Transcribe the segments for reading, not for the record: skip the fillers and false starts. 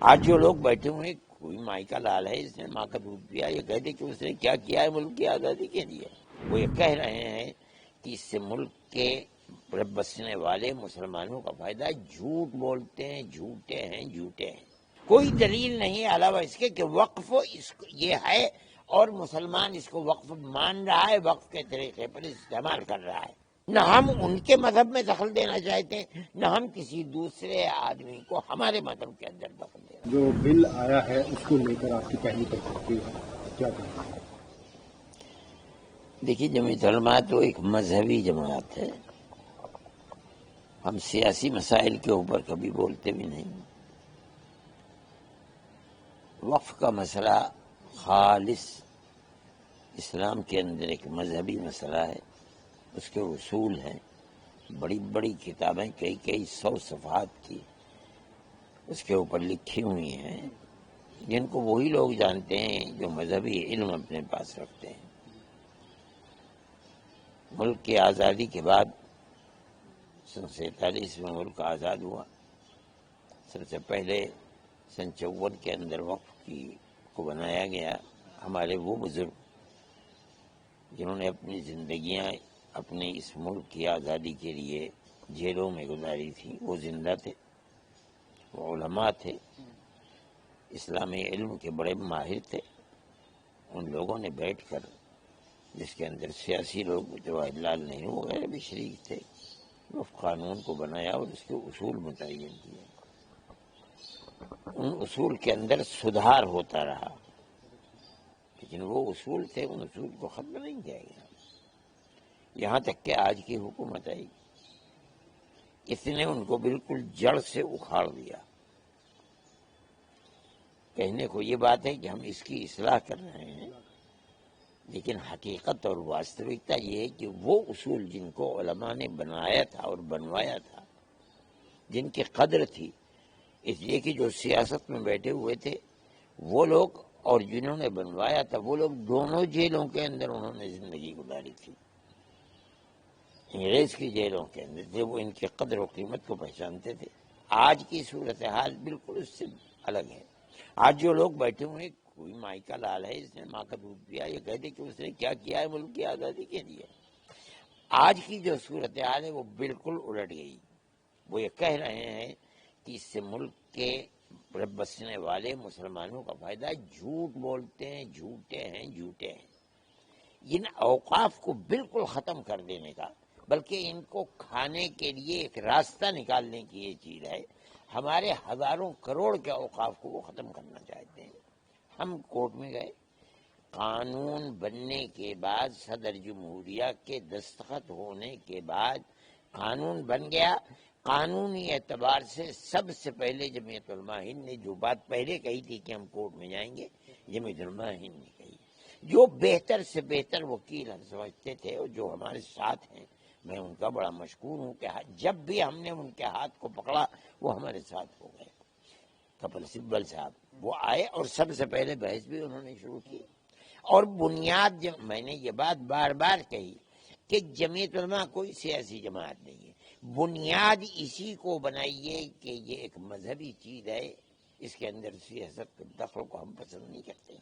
آج جو لوگ بیٹھے ہوئے ہیں، کوئی مائی کا لال ہے، اس نے ماں کا دودھ پیا، یہ کہتے کہ اس نے کیا کیا ہے ملک کی آزادی کے لیے. وہ یہ کہہ رہے ہیں کہ اس سے ملک کے بسنے والے مسلمانوں کا فائدہ ہے. جھوٹ بولتے ہیں، جھوٹے ہیں، جھوٹے ہیں. کوئی دلیل نہیں ہے علاوہ اس کے کہ وقف یہ ہے اور مسلمان اس کو وقف مان رہا ہے، وقف کے طریقے پر استعمال کر رہا ہے. نہ ہم ان کے مذہب میں دخل دینا چاہتے ہیں، نہ ہم کسی دوسرے آدمی کو ہمارے مذہب کے اندر دخل دینا. جو بل آیا ہے اس کو لے کر آپ کی پہلی تجربہ کیا کہیں گے؟ دیکھیے، جمعیت علماء تو ایک مذہبی جماعت ہے. ہم سیاسی مسائل کے اوپر کبھی بولتے بھی نہیں. وقف کا مسئلہ خالص اسلام کے اندر ایک مذہبی مسئلہ ہے. اس کے اصول ہیں، بڑی بڑی کتابیں کئی 100 صفحات کی اس کے اوپر لکھی ہوئی ہیں، جن کو وہی لوگ جانتے ہیں جو مذہبی علم اپنے پاس رکھتے ہیں. ملک کی آزادی کے بعد 1947 میں ملک آزاد ہوا. سب سے پہلے 54 کے اندر وقف کو بنایا گیا. ہمارے وہ بزرگ جنہوں نے اپنی زندگیاں اپنے اس ملک کی آزادی کے لیے جیلوں میں گزاری تھی، وہ زندہ تھے، وہ علماء تھے، اسلامی علم کے بڑے ماہر تھے. ان لوگوں نے بیٹھ کر، جس کے اندر سیاسی لوگ جواہر لال نہرو وغیرہ بھی شریک تھے، وقف قانون کو بنایا اور اس کے اصول متعین کیے. ان اصول کے اندر سدھار ہوتا رہا، لیکن وہ اصول تھے، ان اصول کو ختم نہیں کیا گیا. یہاں تک کہ آج کی حکومت آئی، اس نے ان کو بالکل جڑ سے اکھاڑ دیا. کہنے کو یہ بات ہے کہ ہم اس کی اصلاح کر رہے ہیں، لیکن حقیقت اور واستوکتا یہ ہے کہ وہ اصول جن کو علماء نے بنایا تھا اور بنوایا تھا، جن کی قدر تھی، اس لیے کہ جو سیاست میں بیٹھے ہوئے تھے وہ لوگ اور جنہوں نے بنوایا تھا وہ لوگ دونوں جیلوں کے اندر انہوں نے زندگی گزاری تھی. انگریز کی جیلوں کے اندر تھے، وہ ان کی قدر و قیمت کو پہچانتے تھے. آج کی صورتحال بالکل اس سے الگ ہے. آج جو لوگ بیٹھے ہوئے ہیں، کوئی مائی کا لال ہے، اس نے ماں کا دودھ پیا، یہ کہتے کہ اس نے کیا کیا ہے ملک کی آزادی کے لیے. آج کی جو صورتحال ہے وہ بالکل الٹ گئی. وہ یہ کہہ رہے ہیں کہ اس سے ملک کے بسنے والے مسلمانوں کا فائدہ ہے. جھوٹ بولتے ہیں، جھوٹے ہیں، جھوٹے ہیں. ان اوقاف کو بالکل ختم کر دینے کا، بلکہ ان کو کھانے کے لیے ایک راستہ نکالنے کی یہ چیز ہے. ہمارے ہزاروں کروڑ کے اوقاف کو وہ ختم کرنا چاہتے ہیں. ہم کورٹ میں گئے، قانون بننے کے بعد، صدر جمہوریہ کے دستخط ہونے کے بعد قانون بن گیا. قانونی اعتبار سے سب سے پہلے جمعیت علماء ہند نے جو بات پہلے کہی تھی کہ ہم کورٹ میں جائیں گے، جمعیت علماء ہند نے کہی. جو بہتر سے بہتر وکیل ہم سمجھتے تھے اور جو ہمارے ساتھ ہیں، میں ان کا بڑا مشکور ہوں کہ جب بھی ہم نے ان کے ہاتھ کو پکڑا وہ ہمارے ساتھ ہو گئے. کپل سبل صاحب وہ آئے اور سب سے پہلے بحث بھی انہوں نے شروع کی. اور بنیاد میں نے یہ بات بار بار کہی کہ جمعیت علماء کوئی سیاسی جماعت نہیں ہے. بنیاد اسی کو بنائیے کہ یہ ایک مذہبی چیز ہے، اس کے اندر سیاست کے دخل کو ہم پسند نہیں کرتے.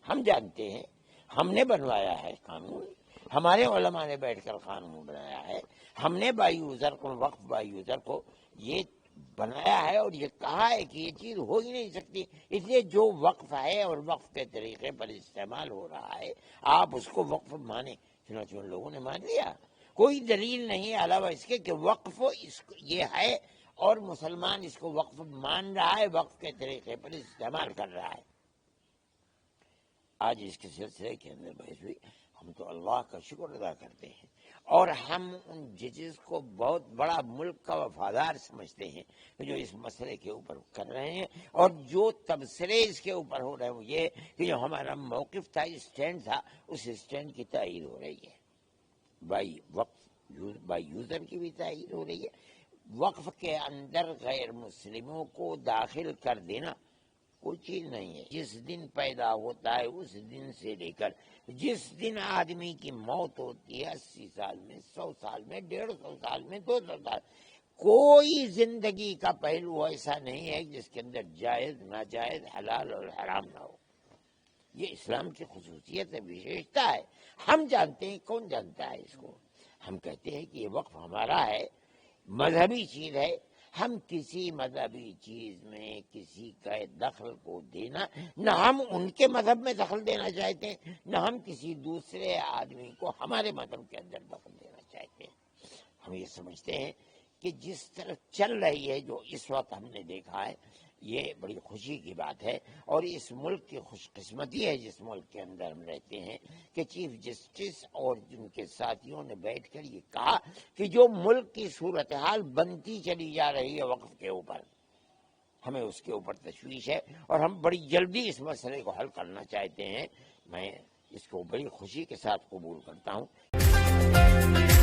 ہم جانتے ہیں، ہم نے بنوایا ہے قانون، ہمارے علماء نے بیٹھ کر قانون بنایا ہے. ہم نے بائی یوزر کو، وقف بائی یوزر کو یہ بنایا ہے اور یہ کہا ہے کہ یہ چیز ہو ہی نہیں سکتی. اس لیے جو وقف ہے اور وقف کے طریقے پر استعمال ہو رہا ہے، آپ اس کو وقف مانیں. چنانچہ ان لوگوں نے مان لیا. کوئی دلیل نہیں ہے علاوہ اس کے کہ وقف یہ ہے اور مسلمان اس کو وقف مان رہا ہے، وقف کے طریقے پر استعمال کر رہا ہے. آج اس کے سلسلے کے اندر بحث ہوئی. ہم تو اللہ کا شکر ادا کرتے ہیں اور ہم ان ججز کو بہت بڑا ملک کا وفادار سمجھتے ہیں جو اس مسئلے کے اوپر کر رہے ہیں. اور جو تبصرے اس کے اوپر ہو رہے ہیں وہ یہ کہ جو ہمارا موقف تھا، اسٹینڈ تھا، اس اسٹینڈ کی تائید ہو رہی ہے. بائی وقف بائی یوزر کی بھی تائید ہو رہی ہے. وقف کے اندر غیر مسلموں کو داخل کر دینا کوئی چیز نہیں ہے. جس دن پیدا ہوتا ہے اس دن سے لے کر جس دن آدمی کی موت ہوتی ہے، 80 سال میں، 100 سال میں، 150 سال میں، 200 سال، کوئی زندگی کا پہلو ایسا نہیں ہے جس کے اندر جائز ناجائز حلال اور حرام نہ ہو. یہ اسلام کی خصوصیت ہے، وشیشتا ہے. ہم جانتے ہیں، کون جانتا ہے اس کو؟ ہم کہتے ہیں کہ یہ وقف ہمارا ہے، مذہبی چیز ہے. ہم کسی مذہبی چیز میں کسی کا دخل کو دینا، نہ ہم ان کے مذہب میں دخل دینا چاہتے ہیں، نہ ہم کسی دوسرے آدمی کو ہمارے مذہب کے اندر دخل دینا چاہتے ہیں. ہم یہ سمجھتے ہیں کہ جس طرح چل رہی ہے، جو اس وقت ہم نے دیکھا ہے، یہ بڑی خوشی کی بات ہے. اور اس ملک کی خوش قسمتی ہے جس ملک کے اندر ہم رہتے ہیں کہ چیف جسٹس اور جن کے ساتھیوں نے بیٹھ کر یہ کہا کہ جو ملک کی صورتحال بنتی چلی جا رہی ہے وقف کے اوپر، ہمیں اس کے اوپر تشویش ہے اور ہم بڑی جلدی اس مسئلے کو حل کرنا چاہتے ہیں. میں اس کو بڑی خوشی کے ساتھ قبول کرتا ہوں.